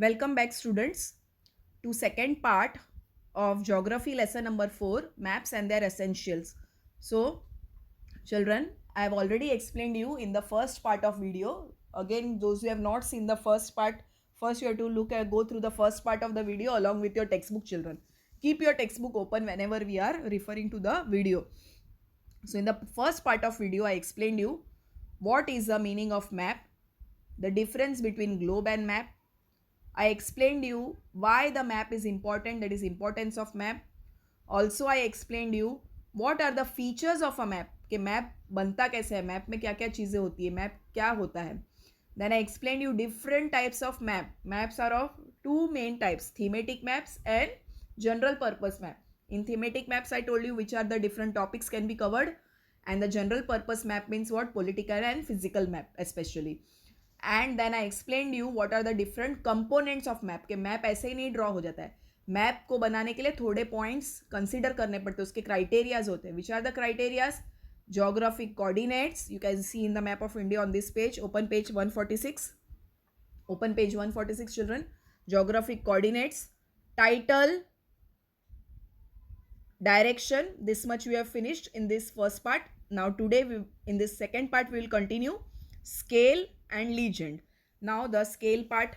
Welcome back, students, to second part of geography lesson number 4, maps and their essentials. So, children, I have already explained you in the first part of video. Again, those who have not seen the first part, first you have to go through the first part of the video along with your textbook, children. Keep your textbook open whenever we are referring to the video. So, in the first part of video, I explained you what is the meaning of map, the difference between globe and map. I explained you why the map is important, that is importance of map. Also I explained you what are the features of a map, कि map बनता कैसे है, map में क्या क्या चीज़ें होती है, map क्या होता है. Then I explained you different types of map. Maps are of two main types, thematic maps and general purpose map. In thematic maps I told you which are the different topics can be covered, and the general purpose map means what, political and physical map especially. And then I explain you what are the different components of map के map ऐसे ही नहीं draw हो जाता है. Map को बनाने के लिए थोड़े पॉइंट्स कंसिडर करने पड़ते हैं, उसके क्राइटेरियाज होते हैं. Which are the criterias? geographic coordinates, you can see in the map of India on this page, open page 146, open page 146, children. Geographic coordinates, title, direction, this much we have finished in this first part. Now today in this second part we will continue scale and legend. Now the scale part.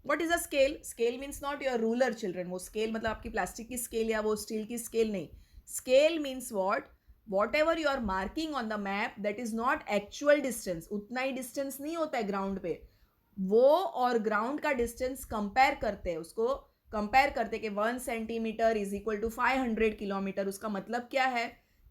What is a scale? Scale means not your ruler, children. वो scale मतलब आपकी plastic की scale या वो steel की scale नहीं. Scale means what? Whatever you are marking on the map, that is not actual distance. उतना ही distance नहीं होता है ground पे. वो और ground का distance compare करते हैं, उसको कंपेयर करते कि 1 centimetre is equal to 500 kilometre. उसका मतलब क्या है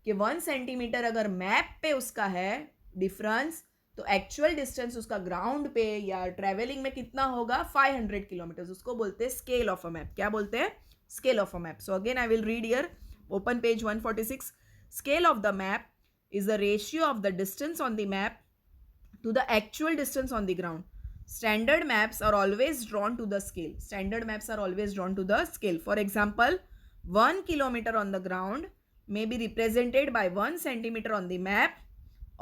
कि 1 सेंटीमीटर अगर मैप पे उसका है डिफरेंस, तो एक्चुअल डिस्टेंस उसका ग्राउंड पे या ट्रेवलिंग में कितना होगा, 500 किलोमीटर. उसको बोलते हैं स्केल ऑफ अ मैप. क्या बोलते हैं? Scale of a map. So again I will read here, open page 146. Scale of the map is the ratio of the distance on the map to the actual distance on the ground. Standard maps are always drawn to the scale. Standard maps are always drawn to the scale. For example, 1 kilometer on the ground may be represented by 1 centimeter on the map,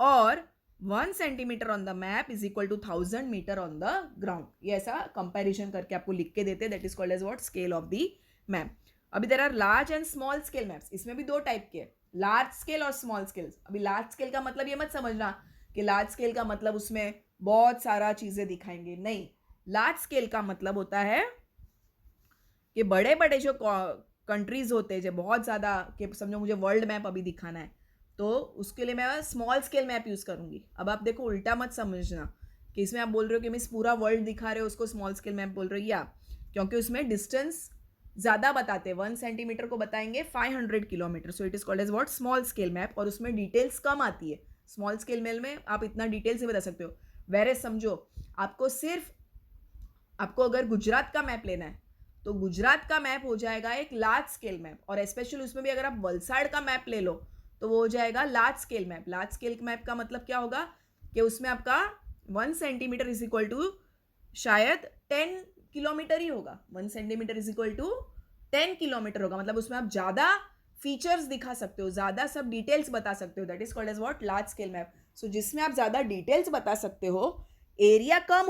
or 1 centimeter on the map is equal to 1000 meter on the ground. ये ऐसा comparison करके आपको लिख के देते हैं. That is called as what? Scale of the map. अभी there are large and small scale maps. इसमें भी दो टाइप के, लार्ज स्केल और स्मॉल स्केल. अभी लार्ज स्केल का मतलब ये मत समझना कि लार्ज स्केल का मतलब उसमें बहुत सारा चीज़ें दिखाएंगे, नहीं. लार्ज स्केल का मतलब होता है कि बड़े बड़े जो कंट्रीज होते हैं, जो बहुत ज़्यादा, कि समझो मुझे वर्ल्ड मैप अभी दिखाना है, तो उसके लिए मैं स्मॉल स्केल मैप यूज़ करूँगी. अब आप देखो, उल्टा मत समझना कि इसमें आप बोल रहे हो कि मिस पूरा वर्ल्ड दिखा रहे हो, उसको स्मॉल स्केल मैप बोल रहे हो. या क्योंकि उसमें डिस्टेंस ज़्यादा बताते हैं. 1 सेंटीमीटर को बताएंगे 500 kilometre. So it is called as what? Small scale map. और उसमें डिटेल्स कम आती है. स्मॉल स्केल मेल में आप इतना डिटेल से बता सकते हो. वेरे समझो, आपको अगर गुजरात का मैप लेना है, तो गुजरात का मैप हो जाएगा एक लार्ज स्केल मैप. और स्पेशली उसमें भी अगर आप वलसाड़ का मैप ले लो, तो वो हो जाएगा large scale map. Large scale map का मतलब क्या होगा कि उसमें आपका 1 सेंटीमीटर इज इक्वल टू शायद 10 किलोमीटर ही होगा. 1 centimetre is equal to 10 kilometre होगा. मतलब उसमें आप ज़्यादा फीचर्स दिखा सकते हो, ज़्यादा सब डिटेल्स बता सकते हो. That is called as what? Large scale map. So जिसमें आप ज़्यादा डिटेल्स बता सकते हो, एरिया कम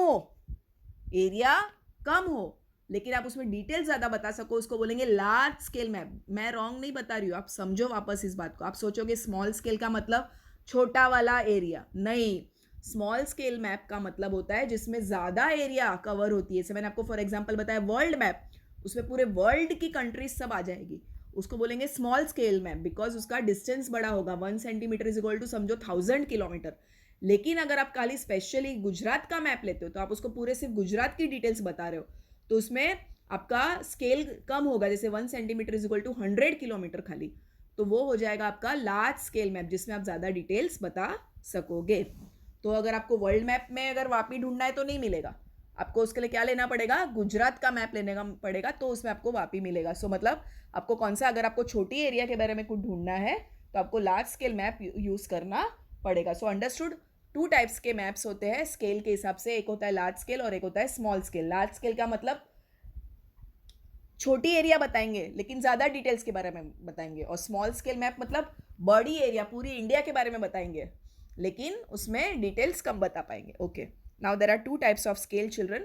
हो, लेकिन आप उसमें डिटेल्स ज़्यादा बता सको, उसको बोलेंगे लार्ज स्केल मैप. मैं रॉन्ग नहीं बता रही हूँ, आप समझो वापस इस बात को. आप सोचोगे स्मॉल स्केल का मतलब छोटा वाला एरिया, नहीं. स्मॉल स्केल मैप का मतलब होता है जिसमें ज़्यादा एरिया कवर होती है. जैसे मैंने आपको फॉर एग्जाम्पल बताया वर्ल्ड मैप, उसमें पूरे वर्ल्ड की कंट्रीज सब आ जाएगी, उसको बोलेंगे स्मॉल स्केल मैप, बिकॉज उसका डिस्टेंस बड़ा होगा. 1 सेंटीमीटर इज इक्वल टू समझो 1000 किलोमीटर. लेकिन अगर आप खाली स्पेशली गुजरात का मैप लेते हो, तो आप उसको पूरे सिर्फ गुजरात की डिटेल्स बता रहे हो, तो उसमें आपका स्केल कम होगा. जैसे 1 centimetre is equal to 100 kilometre खाली, तो वो हो जाएगा आपका लार्ज स्केल मैप, जिसमें आप ज़्यादा डिटेल्स बता सकोगे. तो अगर आपको वर्ल्ड मैप में अगर वापी ढूंढना है तो नहीं मिलेगा. आपको उसके लिए क्या लेना पड़ेगा? गुजरात का मैप लेने का पड़ेगा, तो उसमें आपको वापी मिलेगा. सो मतलब आपको कौन सा, अगर आपको छोटी एरिया के बारे में कुछ ढूंढना है, तो आपको लार्ज स्केल मैप यूज़ करना पड़ेगा. So understood? 2 टाइप्स के मैप्स होते हैं स्केल के हिसाब से. एक होता है लार्ज स्केल और एक होता है स्मॉल स्केल. लार्ज स्केल का मतलब छोटी एरिया बताएंगे लेकिन ज़्यादा डिटेल्स के बारे में बताएंगे, और स्मॉल स्केल मैप मतलब बड़ी एरिया, पूरी इंडिया के बारे में बताएंगे, लेकिन उसमें डिटेल्स कम बता पाएंगे. Okay, now there are 2 types of scale, children.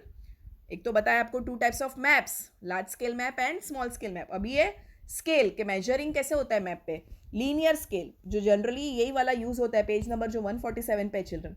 एक तो बताया आपको two types of maps, large scale map and small scale map. अभी ये स्केल के मेजरिंग कैसे होता है मैप पे, लीनियर स्केल जो जनरली यही वाला यूज होता है, पेज नंबर जो 147 पे चिल्ड्रन,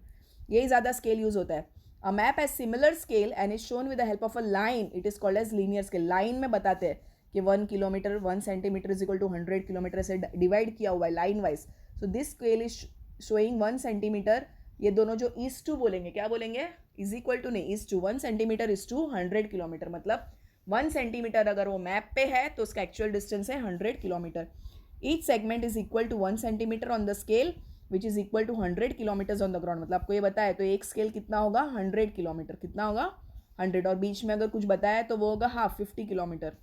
यही ज़्यादा स्केल यूज होता है. A map has similar scale and is shown with the help of a line, it is called as linear scale. Line में बताते हैं कि 1 kilometre 1 centimetre is equal to 100 kilometre से डिवाइड किया हुआ है line wise. So this scale is showing 1 centimetre. ये दोनों जो इज टू बोलेंगे, क्या बोलेंगे, इज इक्वल टू नहीं, is to 1 centimetre is to 100 kilometre. मतलब 1 सेंटीमीटर अगर वो मैप पे है तो उसका एक्चुअल डिस्टेंस है 100 kilometre. Each segment is equal to 1 centimetre on the scale which is equal to 100 kilometres on the ground. मतलब आपको ये बताया तो एक स्केल कितना होगा, 100 किलोमीटर. कितना होगा, 100. और बीच में अगर कुछ बताया तो वो होगा half, 50 kilometre.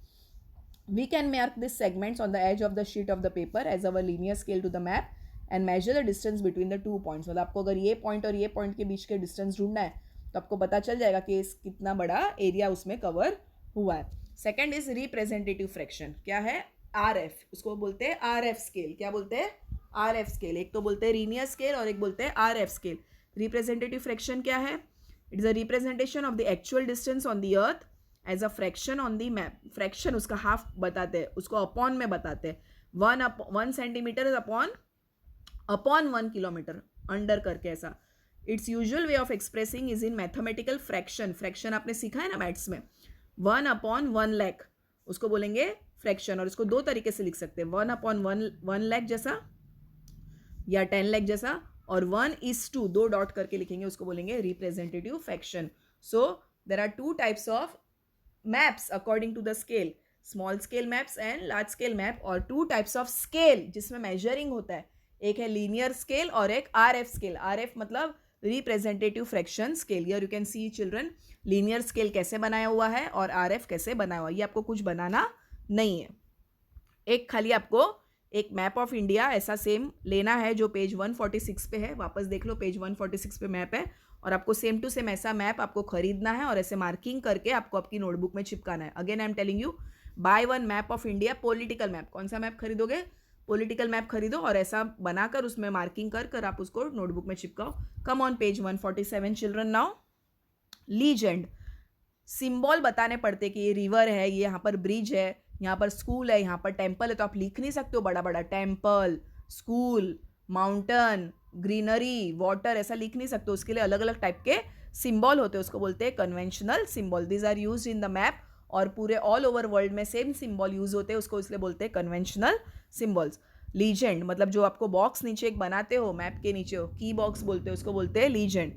We can mark these segments on the edge of the sheet of the paper as our linear scale to the map and measure the distance between the 2 points. मतलब आपको अगर ये पॉइंट और ये point के बीच के distance ढूंढना है तो आपको पता चल जाएगा कि इस कितना बड़ा एरिया उसमें कवर हुआ है. Second is representative fraction. क्या है, RF, उसको बोलते हैं RF स्केल. क्या बोलते हैं, RF स्केल. एक तो बोलते हैं लीनियर स्केल और एक बोलते हैं RF स्केल. रिप्रेजेंटेटिव फ्रैक्शन क्या है, it is a representation of the actual distance on the earth as a fraction on the map. Fraction उसका हाफ बताते हैं, उसको अपॉन में बताते हैं. 1 centimetre is upon 1 kilometre under करके ऐसा. It's usual way of expressing is in mathematical fraction. Fraction आपने सीखा है ना मैथ्स में, 1/1 लाख उसको बोलेंगे फ्रैक्शन. और इसको दो तरीके से लिख सकते हैं, 1/1 लाख जैसा या 10 लाख जैसा, और 1:2 दो डॉट करके लिखेंगे, उसको बोलेंगे representative fraction. So there are two types of maps according to the scale, small scale maps and large scale map, और two types of scale जिसमें measuring होता है. एक है linear scale और एक RF scale. RF मतलब representative fraction scale. Here you can see children linear scale कैसे बनाया हुआ है और RF कैसे बनाया हुआ है. ये आपको कुछ बनाना नहीं है. एक खाली आपको एक मैप ऑफ इंडिया ऐसा सेम लेना है जो पेज 146 पे है. वापस देख लो, पेज 146 पे मैप है और आपको सेम टू सेम ऐसा मैप आपको खरीदना है और ऐसे मार्किंग करके आपको आपकी नोटबुक में चिपकाना है. Again I am telling you, buy 1 map of India political map. कौन सा मैप खरीदोगे, पॉलिटिकल मैप खरीदो और ऐसा बनाकर उसमें मार्किंग कर कर आप उसको नोटबुक में चिपकाओ. Come on page 147 children. Now legend. Symbol बताने पड़ते कि ये रिवर है, ये यहाँ पर ब्रिज है, यहाँ पर स्कूल है, यहाँ पर टेम्पल है. तो आप लिख नहीं सकते हो बड़ा बड़ा temple, school, mountain, greenery, water, ऐसा लिख नहीं सकते. उसके लिए अलग अलग टाइप के सिंबल होते हैं, उसको बोलते हैं conventional symbol. These are use in the map और पूरे ऑल ओवर वर्ल्ड में सेम सिंबल यूज होते हैं, उसको इसलिए बोलते हैं कन्वेंशनल सिंबल्स. लीजेंड मतलब जो आपको बॉक्स नीचे एक बनाते हो मैप के नीचे हो, की बॉक्स बोलते हैं, उसको बोलते हैं legend.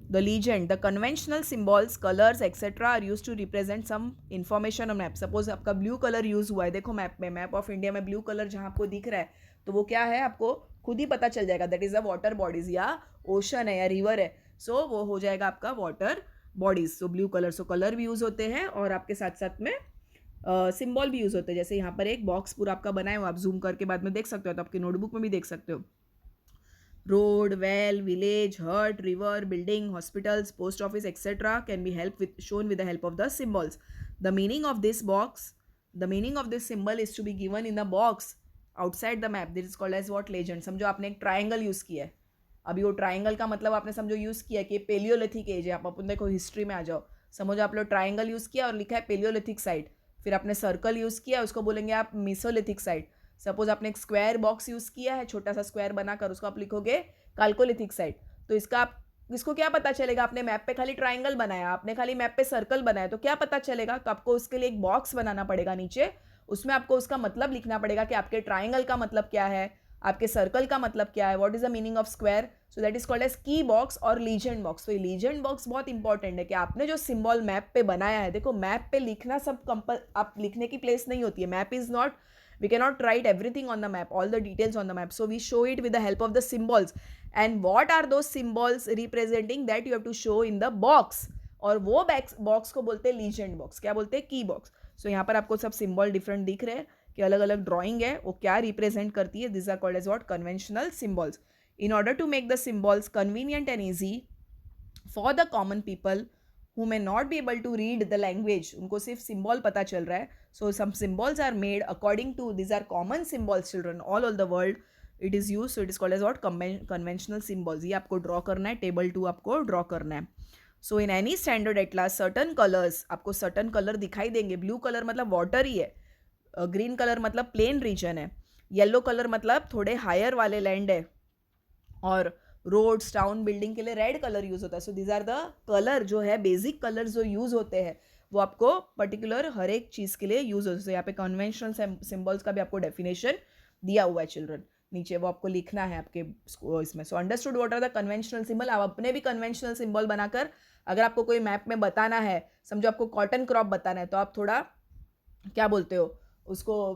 The legend, the conventional symbols, colors, etc. are used to represent some information on map. Suppose आपका blue color use हुआ है, देखो मैप में, मैप ऑफ इंडिया में blue color जहाँ आपको दिख रहा है तो वो क्या है आपको खुद ही पता चल जाएगा. That is a water bodies, या ओशन है या रिवर है, सो वो हो जाएगा आपका water bodies. So blue colour, so colour भी यूज होते हैं और आपके साथ साथ में सिंबल भी यूज होते हैं. जैसे यहाँ पर एक बॉक्स पूरा आपका बनाया हुआ, आप जूम करके बाद में देख सकते हो, तो आपकी नोटबुक में भी देख सकते हो. Road, well, village, hut, river, building, hospitals, post office, etc. can be shown with the help of the symbols. The meaning of this symbol is to be given in the box outside the map. This is called as what, legend. समझो आपने एक triangle use किया है. अभी वो triangle का मतलब आपने समझो यूज किया कि पेलियोलिथिक एज है. आप अपन देखो हिस्ट्री में आ जाओ, समझो आप लोग ट्राइंगल यूज किया और लिखा है पेलियोलिथिक साइड. फिर आपने सर्कल यूज किया, उसको बोलेंगे आप मेसोलिथिक साइड. सपोज आपने एक स्क्वायर बॉक्स यूज किया है, छोटा सा स्क्वायर बनाकर, उसको आप लिखोगे कैल्कोलिथिक साइड. तो इसको क्या पता चलेगा, आपने मैप पे खाली ट्राइंगल बनाया, आपने खाली मैप पे सर्कल बनाया, तो क्या पता चलेगा. तो आपको उसके लिए एक बॉक्स बनाना पड़ेगा नीचे, उसमें आपको उसका मतलब लिखना पड़ेगा कि आपके ट्राइंगल का मतलब क्या है, आपके सर्कल का मतलब क्या है, what is the meaning of square. So that is called as key box और लीजेंड बॉक्स. तो ये लीजेंड बॉक्स बहुत इंपॉर्टेंट है कि आपने जो सिंबल मैप पे बनाया है, देखो मैप पे लिखना सब आप लिखने की प्लेस नहीं होती है. Map is not, we cannot write everything on the map, all the details on the map, so we show it with the help of the symbols. And what are those symbols representing, that you have to show in the box, और वो box को बोलते हैं legend box. क्या बोलते हैं, की box. सो यहाँ पर आपको सब सिंबल डिफरेंट दिख रहे हैं कि अलग अलग ड्राइंग है, वो क्या रिप्रेजेंट करती है. This are called as what, conventional symbols. In order to make the symbols convenient and easy for the common people who may not be able to read the language, उनको सिर्फ symbol पता चल रहा है, so some symbols are made according to, these are common symbols children all over the world it is used, so it is called as what, conventional symbols. ये आपको draw करना है, टेबल 2 आपको ड्रॉ करना है. So in any standard atlas certain colours, आपको certain colour दिखाई देंगे. ब्लू कलर मतलब वाटर ही है, ग्रीन कलर मतलब प्लेन रीजन है, येलो कलर मतलब थोड़े हायर वाले लैंड है, और रोड्स टाउन बिल्डिंग के लिए रेड कलर यूज होता है. So these are the colour जो है, बेसिक कलर जो यूज होते हैं वो आपको पर्टिकुलर हर एक चीज के लिए यूज होते हैं. यहाँ पे कन्वेंशनल सिंबल्स का भी आपको डेफिनेशन दिया हुआ है चिल्ड्रन, नीचे वो आपको लिखना है आपके इसमें. So understood what are the conventional symbol. आप अपने भी कन्वेंशनल सिंबल बनाकर, अगर आपको कोई मैप में बताना है, समझो आपको कॉटन क्रॉप बताना है, तो आप थोड़ा क्या बोलते हो उसको,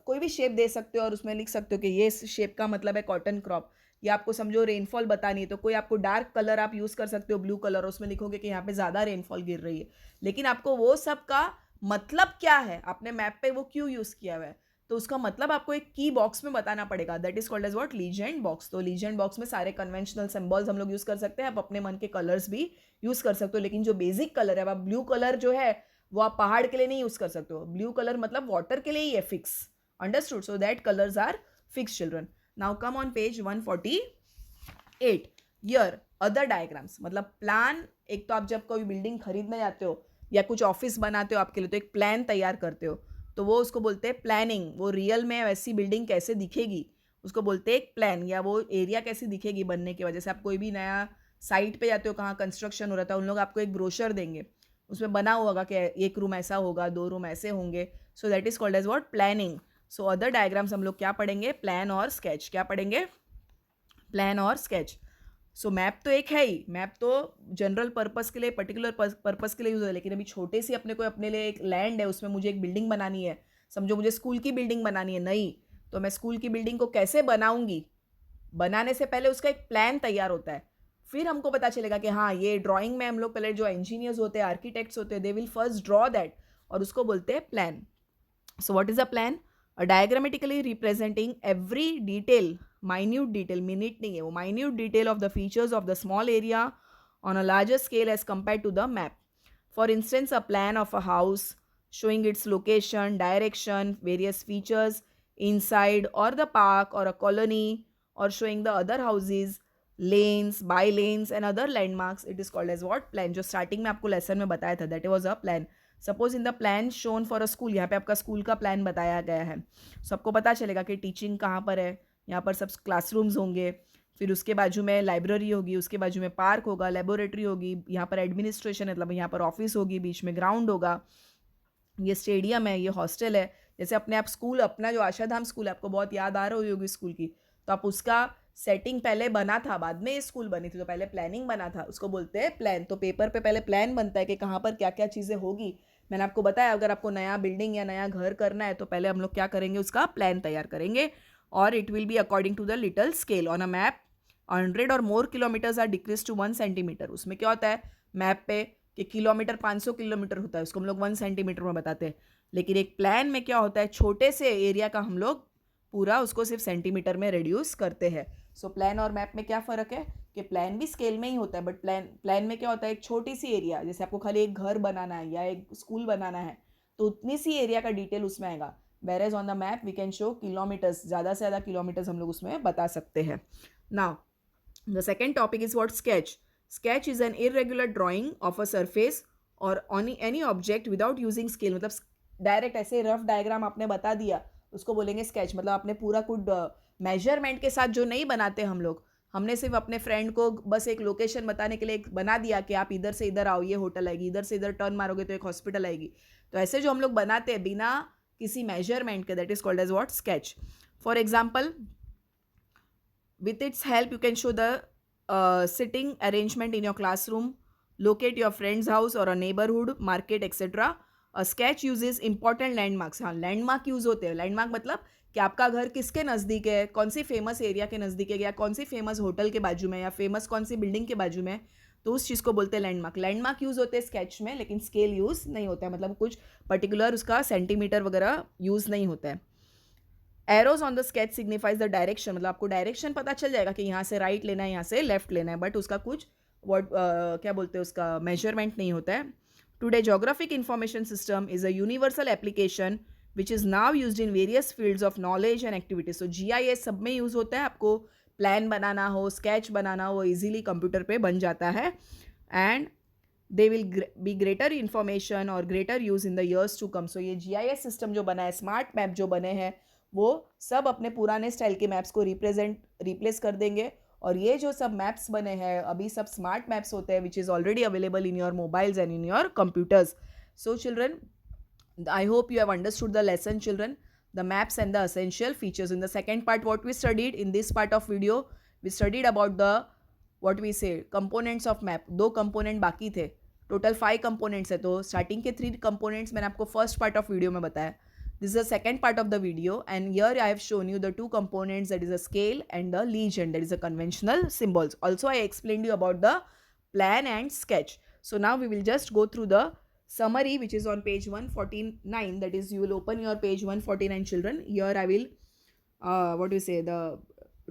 कोई भी शेप दे सकते हो और उसमें लिख सकते हो कि ये शेप का मतलब है कॉटन क्रॉप. या आपको समझो रेनफॉल बतानी है, तो कोई आपको डार्क कलर आप यूज कर सकते हो, ब्लू कलर, उसमें लिखोगे कि यहाँ पे ज्यादा रेनफॉल गिर रही है. लेकिन आपको वो सब का मतलब क्या है, आपने मैप पे वो क्यों यूज किया हुआ है, तो उसका मतलब आपको एक की बॉक्स में बताना पड़ेगा. That is called as what, legend box. तो लीजेंड बॉक्स में सारे कन्वेंशनल सिंबल्स हम लोग यूज कर सकते हैं. आप अपने मन के कलर्स भी यूज कर सकते हो, लेकिन जो बेसिक कलर है, अब ब्लू कलर जो है वो आप पहाड़ के लिए नहीं यूज कर सकते हो. ब्लू कलर मतलब वाटर के लिए ही है, fix. Understood. So that colours are fix children. Now come on page 148. Your other diagrams मतलब प्लान. एक तो आप जब कोई बिल्डिंग खरीदने जाते हो या कुछ ऑफिस बनाते हो आपके लिए, तो एक प्लान तैयार करते हो, तो वो उसको बोलते हैं प्लानिंग. वो रियल में वैसी बिल्डिंग कैसे दिखेगी उसको बोलते हैं एक प्लान, या वो एरिया कैसी दिखेगी बनने की वजह से. आप कोई भी नया साइट पे जाते हो, कहाँ कंस्ट्रक्शन हो रहा था, उन लोग आपको एक ब्रोशर देंगे, उसमें बना हुआ होगा कि एक रूम ऐसा होगा, 2 रूम ऐसे होंगे. So that is called as what, planning. So other diagrams हम लोग क्या पढ़ेंगे, प्लान और स्केच. क्या पढ़ेंगे, प्लान और स्केच. सो मैप तो एक है ही, मैप तो जनरल पर्पस के लिए, पर्टिकुलर पर्पस के लिए यूज है. लेकिन अभी छोटे सी अपने लिए एक लैंड है, उसमें मुझे एक बिल्डिंग बनानी है. समझो मुझे स्कूल की बिल्डिंग बनानी है नई, तो मैं स्कूल की बिल्डिंग को कैसे बनाऊंगी, बनाने से पहले उसका एक प्लान तैयार होता है. फिर हमको पता चलेगा कि हाँ, ये ड्राइंग में हम लोग पहले, जो इंजीनियर्स होते हैं, आर्किटेक्ट्स होते हैं, they will first draw that, और उसको बोलते हैं plan. So what is a plan? A diagrammatically representing every detail, minute detail, minute नहीं है वो, minute detail of the features of the small area on a larger scale as compared to the map. For instance, a plan of a house showing its location, direction, various features inside or the park or a colony, or showing the other houses, lanes, by lanes and other landmarks. It is called as what, plan. जो starting में आपको lesson में बताया था, that was a plan. Suppose in the plan shown for a school, यहाँ पे आपका school का प्लान बताया गया है. सबको पता चलेगा कि टीचिंग कहाँ पर है, यहाँ पर सब क्लासरूम्स होंगे, फिर उसके बाजू में लाइब्रेरी होगी, उसके बाजू में पार्क होगा, लेबोरेटरी होगी, यहाँ पर एडमिनिस्ट्रेशन मतलब यहाँ पर ऑफिस होगी, बीच में ग्राउंड होगा, ये स्टेडियम है, ये हॉस्टल है. जैसे अपने आप स्कूल, अपना जो आशाधाम स्कूल है, आपको बहुत याद आ रही होगी स्कूल की, तो आप उसका सेटिंग पहले बना था, बाद में ये स्कूल बनी थी, तो पहले प्लानिंग बना था, उसको बोलते हैं प्लान. तो पेपर पे पहले प्लान बनता है कि कहाँ पर क्या क्या चीज़ें होगी. मैंने आपको बताया, अगर आपको नया बिल्डिंग या नया घर करना है, तो पहले हम लोग क्या करेंगे, उसका प्लान तैयार करेंगे. और it will be according to the little scale. On a map 100 और more kilometres are decrease to 1 centimetre. उसमें क्या होता है मैप पे कि किलोमीटर 500 किलोमीटर होता है, उसको हम लोग 1 सेंटीमीटर में बताते हैं. लेकिन एक प्लान में क्या होता है, छोटे से एरिया का हम लोग पूरा उसको सिर्फ सेंटीमीटर में रिड्यूस करते हैं. सो प्लान और मैप में क्या फ़र्क है कि प्लान भी स्केल में ही होता है, बट प्लान में क्या होता है, एक छोटी सी एरिया, जैसे आपको खाली एक घर बनाना है या एक स्कूल बनाना है, तो उतनी सी एरिया का डिटेल उसमें आएगा. Where as on the map we can show kilometres, ज़्यादा से ज़्यादा किलोमीटर्स हम लोग उसमें बता सकते हैं. Now the second topic is what, sketch. Sketch is an irregular drawing of a surface और on any object without using scale. मतलब डायरेक्ट ऐसे रफ डायग्राम आपने बता दिया, उसको बोलेंगे स्केच. मतलब आपने पूरा कुछ मेजरमेंट के साथ जो नहीं बनाते हम लोग, हमने सिर्फ अपने फ्रेंड को बस एक लोकेशन बताने के लिए एक बना दिया कि आप इधर से इधर आओ, ये होटल आएगी, इधर से इधर टर्न मारोगे तो एक हॉस्पिटल आएगी. तो ऐसे जो हम लोग बनाते हैं बिना किसी मेजरमेंट के, that is called as what, sketch. For example, with its help you can show the sitting arrangement in your classroom, locate your friend's house or a neighborhood, market, etc. A sketch uses important landmarks. हाँ, landmark use होते हैं. Landmark मतलब कि आपका घर किसके नज़दीक है, कौन सी फेमस एरिया के नज़दीक है, या कौन सी फेमस होटल के बाजू में, या फेमस कौन सी बिल्डिंग के बाजू में, तो उस चीज़ को बोलते हैं लैंडमार्क. लैंडमार्क यूज होते हैं स्केच में, लेकिन स्केल यूज नहीं होता है, मतलब कुछ पर्टिकुलर उसका सेंटीमीटर वगैरह यूज नहीं होता है. Arrows on the sketch signifies the direction. मतलब आपको डायरेक्शन पता चल जाएगा कि यहाँ से राइट लेना है, यहाँ से लेफ्ट लेना है, बट उसका कुछ क्या बोलते हैं, उसका मेजरमेंट नहीं होता है. Today geographic information system is a universal application which is now used in various fields of knowledge and activities. So GIS सब में यूज़ होता है. आपको प्लान बनाना हो, स्केच बनाना हो, इजीली कंप्यूटर पे बन जाता है. And they will be greater information or greater use in the years to come. So ये GIS system जो बना है, स्मार्ट मैप जो बने हैं, वो सब अपने पुराने स्टाइल के मैप्स को रिप्लेस कर देंगे. और ये जो सब मैप्स बने हैं अभी सब स्मार्ट मैप्स होते हैं, which is already available in your mobiles and in your computers. So children, I hope you have understood the lesson, children, the maps and the essential features. In the second part, what we studied in this part of video, we studied about the what we say components of map. 2 component बाकी थे, total 5 components है. तो starting के 3 components मैंने आपको first part of video में बताया. This is the second part of the video, and here I have shown you the 2 components, that is the scale and the legend, that is the conventional symbols. Also I explained you about the plan and sketch. So now we will just go through the summary, which is on page 149. That is, you will open your page 149, children. Here I will what do you say, the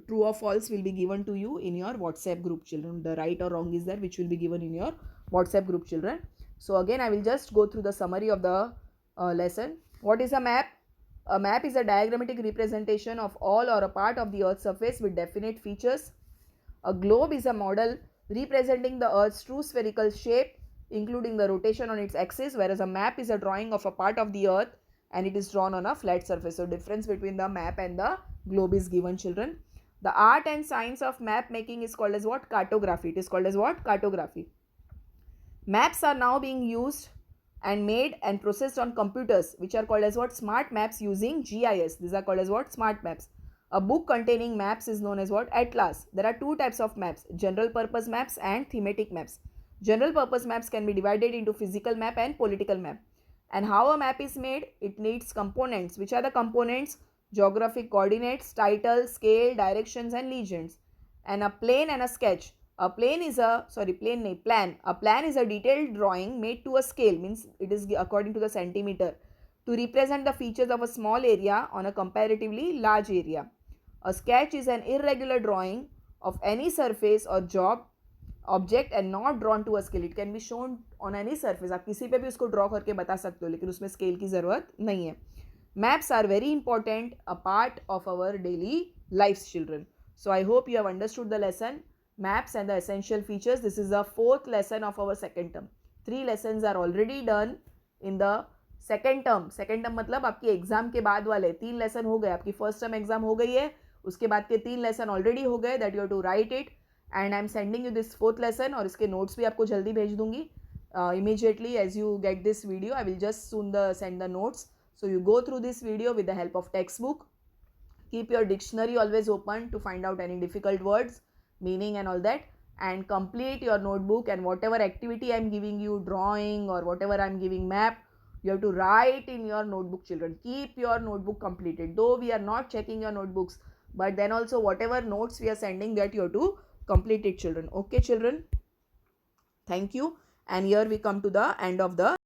true or false will be given to you in your WhatsApp group, children. The right or wrong is there, which will be given in your WhatsApp group, children. So again I will just go through the summary of the lesson. What is a map? A map is a diagrammatic representation of all or a part of the earth's surface with definite features. A globe is a model representing the earth's true spherical shape, including the rotation on its axis, whereas a map is a drawing of a part of the earth and it is drawn on a flat surface. So difference between the map and the globe is given, children. The art and science of map making is called as what? Cartography. It is called as what? Cartography. Maps are now being used and made and processed on computers, which are called as what? Smart maps using GIS. These are called as what? Smart maps. A book containing maps is known as what? Atlas. There are 2 types of maps, general purpose maps and thematic maps. General purpose maps can be divided into physical map and political map. And how a map is made? It needs components. Which are the components? Geographic coordinates, title, scale, directions and legends. And a plane and a sketch. A plane is a, plan. A plan is a detailed drawing made to a scale, means it is according to the centimeter, to represent the features of a small area on a comparatively large area. A sketch is an irregular drawing of any surface or object and not drawn to a scale. It can be shown on any surface. आप किसी पे भी उसको draw करके बता सकते हो, लेकिन उसमें scale की ज़रूरत नहीं है. Maps are very important, a part of our daily lives, children. So I hope you have understood the lesson, maps and the essential features. This is the 4th lesson of our second term. 3 lessons are already done in the second term. Second term मतलब आपकी exam के बाद वाले 3 lesson हो गए. आपकी first term exam हो गई है, उसके बाद के 3 लेसन ऑलरेडी हो गए. That you have to write it and I am sending you this 4th lesson. और इसके नोट्स भी आपको जल्दी भेज दूंगी. Immediately as you get this video, I will just soon send the notes. So you go through this video with the help of textbook. Keep your dictionary always open to find out any difficult words, meaning and all that, and complete your notebook. And whatever activity I am giving you, drawing or whatever I am giving map, you have to write in your notebook, children. Keep your notebook completed. Though we are not checking your notebooks, but then also whatever notes we are sending, that you have to complete it, children. Okay, children. Thank you. And here we come to the end of the